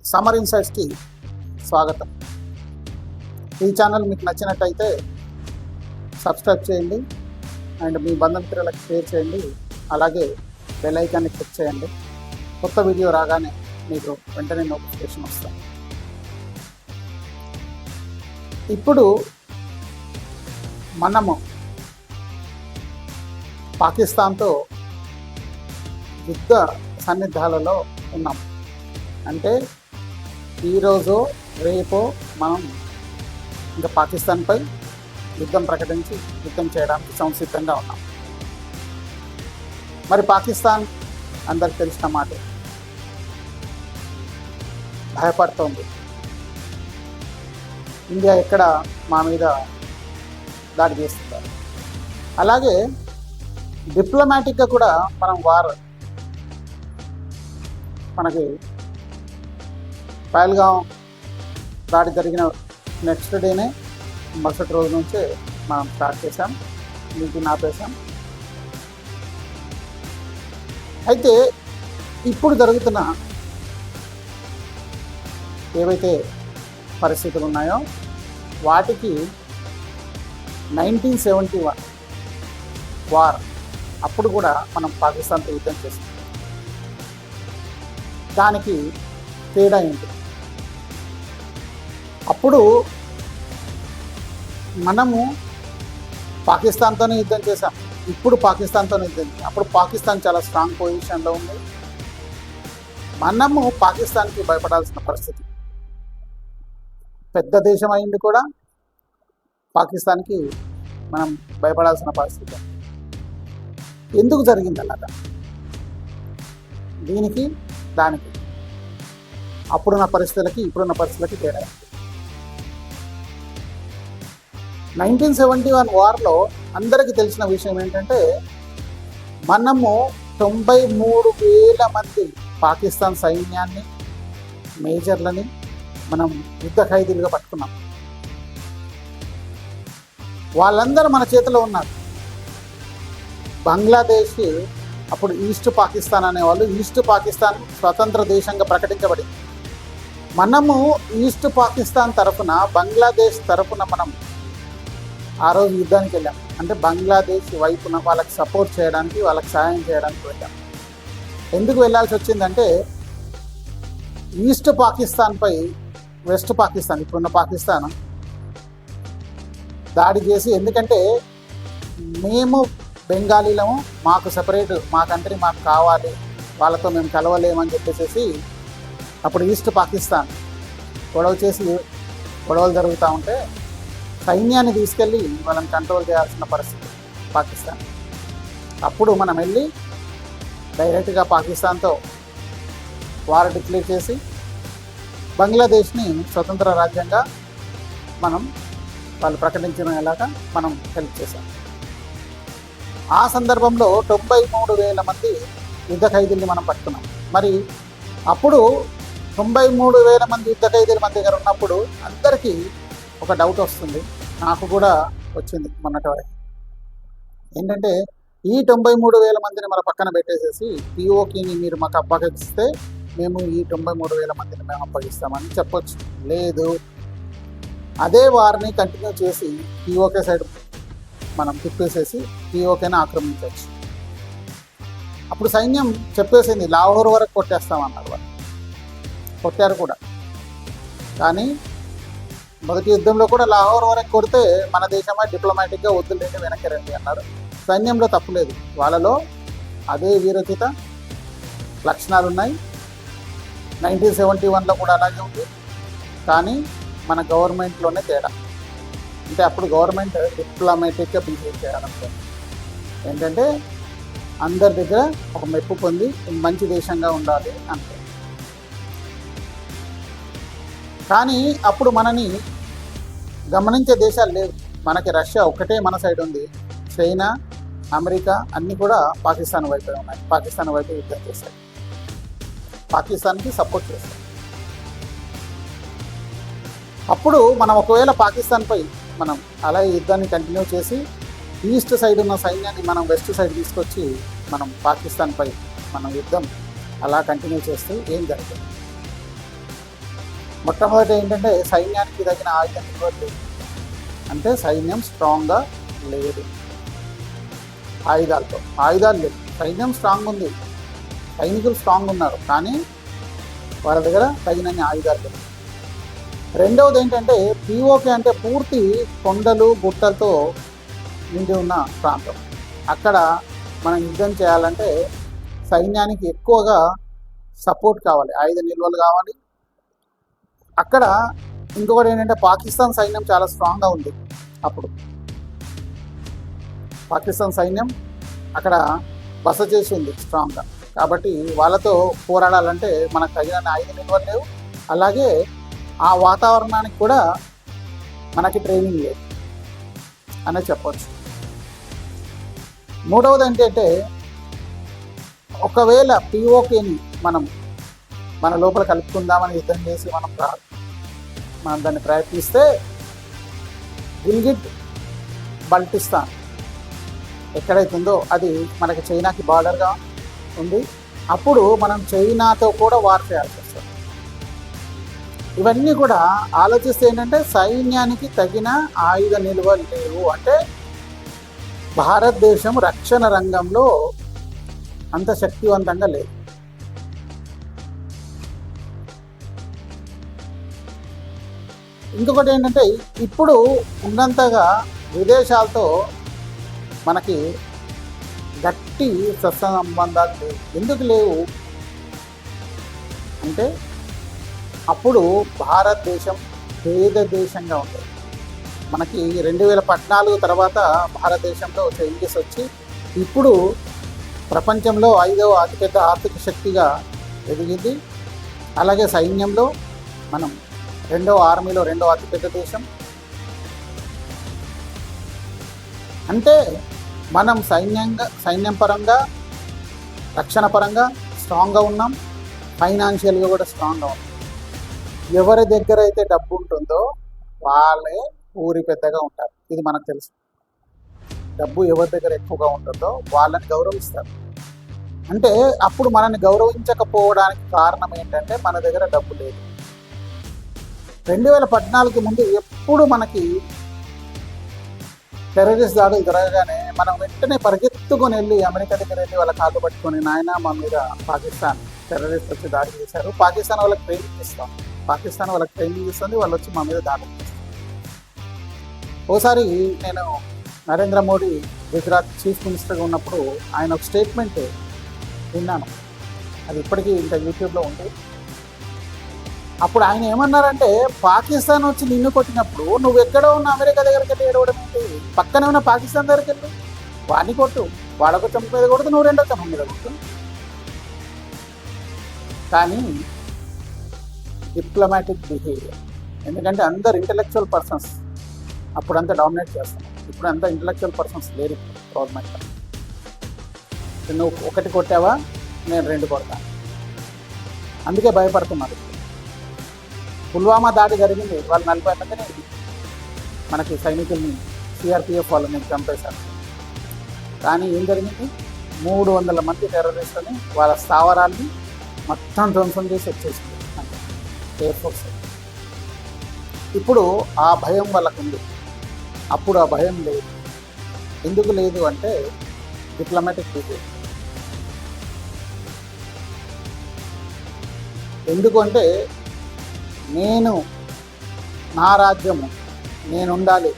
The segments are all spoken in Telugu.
సమ్మర్ ఇన్సైట్స్కి స్వాగతం. ఈ ఛానల్ మీకు నచ్చినట్టయితే సబ్స్క్రైబ్ చేయండి అండ్ మీ బంధుమిత్రులకు షేర్ చేయండి. అలాగే బెల్ ఐకాన్ని క్లిక్ చేయండి. కొత్త వీడియో రాగానే మీకు వెంటనే నోటిఫికేషన్ వస్తుంది. ఇప్పుడు మనము పాకిస్తాన్తో యుద్ధ సన్నిధాలలో ఉన్నాం. అంటే ఈరోజు రేపో మనం ఇంకా పాకిస్తాన్పై యుద్ధం ప్రకటించి యుద్ధం చేయడానికి సంసిద్ధంగా ఉన్నాం. మరి పాకిస్తాన్ అందరికి తెలిసిన మాట భయపడుతోంది. ఇండియా ఎక్కడ మా మీద దాడి చేస్తున్నారు. అలాగే డిప్లొమాటిక్గా కూడా మనం మనకి పహల్గాం దాడి జరిగిన నెక్స్ట్ డేనే మరుసటి రోజు నుంచే మనం స్టార్ట్ చేసాం, మీటింగ్ ఆపేసాం. అయితే ఇప్పుడు జరుగుతున్న ఏవైతే పరిస్థితులు ఉన్నాయో వాటికి 1971 వార్ అప్పుడు కూడా మనం పాకిస్తాన్తో యుద్ధం చేసాం. దానికి తేడా ఏంటి? అప్పుడు మనము పాకిస్తాన్తోనే యుద్ధం చేసాం, ఇప్పుడు పాకిస్తాన్తోనే యుద్ధం చేసాం. అప్పుడు పాకిస్తాన్ చాలా స్ట్రాంగ్ పొజిషన్లో ఉంది. మనము పాకిస్తాన్కి భయపడాల్సిన పరిస్థితి. పెద్ద దేశం అయింది కూడా పాకిస్తాన్కి మనం భయపడాల్సిన పరిస్థితి. ఎందుకు జరిగింది అలాగా? దీనికి దానికి అప్పుడున్న పరిస్థితులకి ఇప్పుడున్న పరిస్థితులకి తేడా. 1971 వార్లో అందరికీ తెలిసిన విషయం ఏంటంటే మనము 93,000 మంది పాకిస్తాన్ సైన్యాన్ని, మేజర్లని మనం యుద్ధ ఖైదీలుగా పట్టుకున్నాం. వాళ్ళందరూ మన చేతిలో ఉన్నారు. బంగ్లాదేశ్ అప్పుడు ఈస్ట్ పాకిస్తాన్ అనేవాళ్ళు. ఈస్ట్ పాకిస్తాన్ స్వతంత్ర దేశంగా ప్రకటించబడింది. మనము ఈస్ట్ పాకిస్తాన్ తరఫున, బంగ్లాదేశ్ తరఫున మనం ఆ రోజు యుద్ధానికి వెళ్ళాం. అంటే బంగ్లాదేశ్ వైపున వాళ్ళకి సపోర్ట్ చేయడానికి, వాళ్ళకి సహాయం చేయడానికి వెళ్ళాం. ఎందుకు వెళ్ళాల్సి వచ్చిందంటే ఈస్ట్ పాకిస్తాన్పై వెస్ట్ పాకిస్తాన్, ఇప్పుడున్న పాకిస్తాన్ దాడి చేసి, ఎందుకంటే మేము బెంగాలీలము, మాకు సపరేట్, మా కంట్రీ మాకు కావాలి, వాళ్ళతో మేము కలవలేమని చెప్పేసి అప్పుడు ఈస్ట్ పాకిస్తాన్ గొడవలు జరుగుతూ ఉంటే సైన్యాన్ని తీసుకెళ్ళి వాళ్ళని కంట్రోల్ చేయాల్సిన పరిస్థితి పాకిస్తాన్. అప్పుడు మనం వెళ్ళి డైరెక్ట్గా పాకిస్తాన్తో వార్ డిక్లేర్ చేసి బంగ్లాదేశ్ని స్వతంత్ర రాజ్యంగా వాళ్ళు ప్రకటించినలాగా మనం హెల్ప్ చేశాం. ఆ సందర్భంలో 93,000 మంది యుద్ధ ఖైదీల్ని మనం పట్టుకున్నాం. మరి అప్పుడు 93,000 మంది యుద్ధ ఖైదీలు మన దగ్గర ఉన్నప్పుడు అందరికీ ఒక డౌట్ వస్తుంది. నాకు కూడా వచ్చింది మొన్నటి వరకు. ఏంటంటే ఈ 93,000 మందిని మన పక్కన పెట్టేసేసి పిఓకిని మీరు మాకు అప్పగిస్తే మేము ఈ 93,000 మందిని మేము అప్పగిస్తామని చెప్పొచ్చు. లేదు, అదే వారిని కంటిన్యూ చేసి పిఓకే సైడ్ మనం తిప్పేసేసి పిఓకేని ఆక్రమించవచ్చు. అప్పుడు సైన్యం చెప్పేసింది లాహోర్ వరకు కొట్టేస్తామన్నారు. వాళ్ళు కొట్టారు కూడా. కానీ మొదటి యుద్ధంలో కూడా లాహోర్ వరకు కొడితే మన దేశమే డిప్లొమాటిక్గా వద్దులేండి, వెనక్కి రండి అన్నారు. సైన్యంలో తప్పులేదు, వాళ్ళలో అదే వీరోచిత లక్షణాలు ఉన్నాయి. 1971లో కూడా అలాగే ఉంది. కానీ మన గవర్నమెంట్లోనే తేడా. అంటే అప్పుడు గవర్నమెంట్ డిప్లొమాటిక్గా బిహేవ్ చేయాలనుకుంది. ఏంటంటే అందరి దగ్గర ఒక మెప్పు పొంది మంచి దేశంగా ఉండాలి అంటే. కానీ అప్పుడు మనని గమనించే దేశాలు లేవు. మనకి రష్యా ఒక్కటే మన సైడ్ ఉంది. చైనా, అమెరికా అన్నీ కూడా పాకిస్తాన్ వైపే ఉన్నాయి. పాకిస్తాన్ వైపు యుద్ధం చేశాయి, పాకిస్తాన్కి సపోర్ట్ చేశాయి. అప్పుడు మనం ఒకవేళ పాకిస్తాన్పై మనం అలా యుద్ధాన్ని కంటిన్యూ చేసి ఈస్ట్ సైడ్ ఉన్న సైన్యాన్ని మనం వెస్ట్ సైడ్ తీసుకొచ్చి మనం పాకిస్తాన్పై మనం యుద్ధం అలా కంటిన్యూ చేస్తే ఏం జరుగుతుంది? మొట్టమొదటి ఏంటంటే సైన్యానికి తగిన ఆయుధం ఇవ్వట్లేదు, అంటే సైన్యం స్ట్రాంగ్గా లేదు. ఆయుధాలు లేవు, సైన్యం స్ట్రాంగ్ ఉంది, సైనికులు స్ట్రాంగ్ ఉన్నారు, కానీ వాళ్ళ దగ్గర తగినన్ని ఆయుధాలు లేవు. రెండవది ఏంటంటే పిఓకే అంటే పూర్తి కొండలు గుట్టలతో నిండి ఉన్న ప్రాంతం. అక్కడ మనం యుద్ధం చేయాలంటే సైన్యానికి ఎక్కువగా సపోర్ట్ కావాలి, ఆయుధ నిల్వలు కావాలి. అక్కడ ఇంకొకటి ఏంటంటే పాకిస్తాన్ సైన్యం చాలా స్ట్రాంగ్గా ఉంది. అప్పుడు పాకిస్తాన్ సైన్యం అక్కడ బస చేసి ఉంది స్ట్రాంగ్గా, కాబట్టి వాళ్ళతో పోరాడాలంటే మనకు తగిన ఆయుధ నిల్వలు లేవు, అలాగే ఆ వాతావరణానికి కూడా మనకి ట్రైనింగ్ లేదు అనే చెప్పవచ్చు. మూడవది ఏంటంటే ఒకవేళ పిఓకేని మనం మన లోపల కలుపుకుందామని యుద్ధం చేసి మనం దాన్ని ప్రయత్నిస్తే గిల్గిట్ బల్టిస్తాన్ ఎక్కడైతుందో అది మనకి చైనాకి బార్డర్గా ఉంది. అప్పుడు మనం చైనాతో కూడా వార్ చేయాల్సి వస్తుంది. ఇవన్నీ కూడా ఆలోచిస్తే ఏంటంటే సైన్యానికి తగిన ఆయుధ నిల్వలు లేవు, అంటే భారతదేశం రక్షణ రంగంలో అంత శక్తివంతంగా లేదు. ఇంకొకటి ఏంటంటే ఇప్పుడు ఉన్నంతగా విదేశాలతో మనకి గట్టి సత్సంబంధాలు లేవు. ఎందుకు లేవు అంటే అప్పుడు భారతదేశం పేద దేశంగా ఉండేది. మనకి 2014 తర్వాత భారతదేశంలో చేంజెస్ వచ్చి ఇప్పుడు ప్రపంచంలో 5వ అతిపెద్ద ఆర్థిక శక్తిగా ఎదిగింది. అలాగే సైన్యంలో మనం ఆర్మీలో 2వ అతిపెద్ద దేశం. అంటే మనం సైన్యం పరంగా రక్షణ పరంగా స్ట్రాంగ్గా ఉన్నాం, ఫైనాన్షియల్గా కూడా స్ట్రాంగ్గా ఉన్నాం. ఎవరి దగ్గర అయితే డబ్బు ఉంటుందో వాళ్ళే ఊరి పెద్దగా ఉంటారు, ఇది మనకు తెలుసు. డబ్బు ఎవరి దగ్గర ఎక్కువగా ఉంటుందో వాళ్ళని గౌరవిస్తారు. అంటే అప్పుడు మనల్ని గౌరవించకపోవడానికి కారణం ఏంటంటే మన దగ్గర డబ్బు లేదు. 2014 ముందు ఎప్పుడు మనకి టెర్రరిస్ట్ దాడులు జరగగానే మనం వెంటనే పరిగెత్తుకొని వెళ్ళి అమెరికా దగ్గర వెళ్ళి వాళ్ళ కాళ్ళు పట్టుకొని, నాయన మా మీద పాకిస్తాన్ టెర్రరిస్ట్ వచ్చి దాడి చేశారు, పాకిస్తాన్ వాళ్ళకి ట్రైనింగ్ ఇస్తాం, పాకిస్తాన్ వాళ్ళకి ట్రైనింగ్ ఇస్తుంది, వాళ్ళు వచ్చి మా మీద దాడి చేస్తారు. ఓసారి నేను నరేంద్ర మోడీ గుజరాత్ చీఫ్ మినిస్టర్గా ఉన్నప్పుడు ఆయన ఒక స్టేట్మెంట్ విన్నాను, అది ఇప్పటికీ ఇంకా యూట్యూబ్లో ఉంది. అప్పుడు ఆయన ఏమన్నారంటే పాకిస్తాన్ వచ్చి నిన్ను కొట్టినప్పుడు నువ్వు ఎక్కడో ఉన్న అమెరికా దగ్గరికి వెళ్ళి ఏడవడం ఏంటి, పక్కనే ఉన్న పాకిస్తాన్ దగ్గరికి వెళ్ళి వాడిని కొట్టు, వాడొక చంప మీద కొడుతు, నువ్వు రెండో చంప మీద కొట్టు. కానీ డిప్లొమాటిక్ బిహేవియర్, ఎందుకంటే అందరు ఇంటలెక్చువల్ పర్సన్స్ అప్పుడంతా డామినేట్ చేస్తున్నాం, ఇప్పుడు అంతా ఇంటలెక్చువల్ పర్సన్స్ లేరు గవర్నమెంట్. నువ్వు ఒకటి కొట్టావా నేను 2 కొడతాను, అందుకే భయపడుతున్నారు. పుల్వామా దాడి జరిగింది, వాళ్ళు 40 మందిని మనకి సైనికుల్ని సిఆర్పిఎఫ్ వాళ్ళని చంపేశారు. కానీ ఏం జరిగింది, 300 మంది టెర్రరిస్టులని వాళ్ళ స్థావరాల్ని మొత్తం ధ్వంసం చేసి వచ్చేసింది ఎయిర్ ఫోర్స్. ఇప్పుడు ఆ భయం వాళ్ళకు ఉంది, అప్పుడు ఆ భయం లేదు. ఎందుకు లేదు అంటే డిప్లొమాటిక్ బిహేవియర్. ఎందుకంటే నా రాజ్యము నేను ఉండాలి,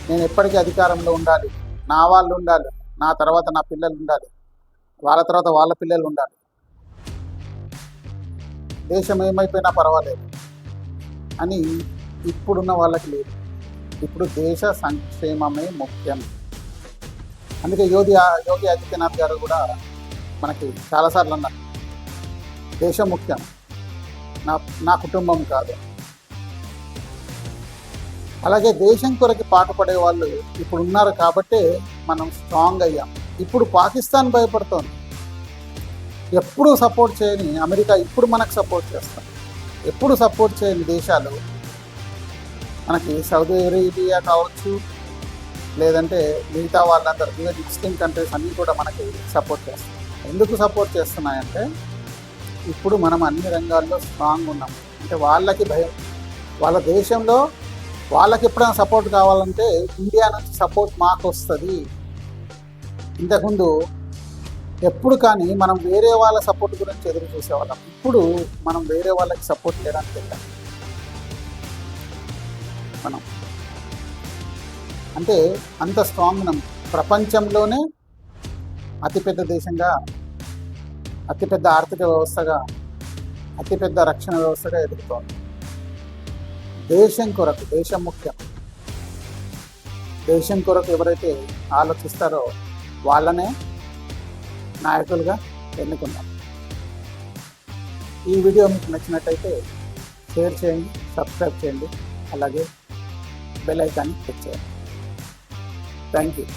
నేను ఎప్పటికీ అధికారంలో ఉండాలి, నా వాళ్ళు ఉండాలి, నా తర్వాత నా పిల్లలు ఉండాలి, వాళ్ళ తర్వాత వాళ్ళ పిల్లలు ఉండాలి, దేశం ఏమైపోయినా పర్వాలేదు అని ఇప్పుడున్న వాళ్ళకి లేదు. ఇప్పుడు దేశ సంక్షేమమే ముఖ్యం. అందుకే యోగి ఆదిత్యనాథ్ గారు కూడా మనకి చాలాసార్లు అన్నారు, దేశం ముఖ్యం, నా కుటుంబం కాదు. అలాగే దేశం కొరకు పాటుపడే వాళ్ళు ఇప్పుడు ఉన్నారు కాబట్టే మనం స్ట్రాంగ్ అయ్యాం. ఇప్పుడు పాకిస్తాన్ భయపడుతోంది, ఎప్పుడు సపోర్ట్ చేయని అమెరికా ఇప్పుడు మనకు సపోర్ట్ చేస్తాం. ఎప్పుడు సపోర్ట్ చేయని దేశాలు మనకి సౌదీ అరేబియా కావచ్చు, లేదంటే మిగతా వాళ్ళందరూ ఈవెన్ ముస్లిం కంట్రీస్ అన్నీ కూడా మనకి సపోర్ట్ చేస్తాయి. ఎందుకు సపోర్ట్ చేస్తున్నాయంటే ఇప్పుడు మనం అన్ని రంగాల్లో స్ట్రాంగ్ ఉన్నాం. అంటే వాళ్ళకి భయం. వాళ్ళ దేశంలో వాళ్ళకి ఎప్పుడైనా సపోర్ట్ కావాలంటే ఇండియా నుంచి సపోర్ట్ మాకు వస్తుంది. ఇంతకుముందు ఎప్పుడు కానీ మనం వేరే వాళ్ళ సపోర్ట్ గురించి ఎదురు చూసేవాళ్ళం. ఇప్పుడు మనం వేరే వాళ్ళకి సపోర్ట్ చేయడానికి వెళ్ళాం. మనం అంటే అంత స్ట్రాంగ్ మనం ప్రపంచంలోనే అతిపెద్ద దేశంగా, అతిపెద్ద ఆర్థిక వ్యవస్థగా, అతిపెద్ద రక్షణ వ్యవస్థగా ఎదుగుతోంది. దేశం కొరకు, దేశం ముఖ్యం. దేశం కొరకు ఎవరైతే ఆలోచిస్తారో వాళ్ళనే నాయకులుగా ఎన్నుకున్నాం. ఈ వీడియో మీకు నచ్చినట్టయితే షేర్ చేయండి, సబ్స్క్రైబ్ చేయండి, అలాగే బెల్ ఐకాన్ని క్లిక్ చేయండి. Thank you.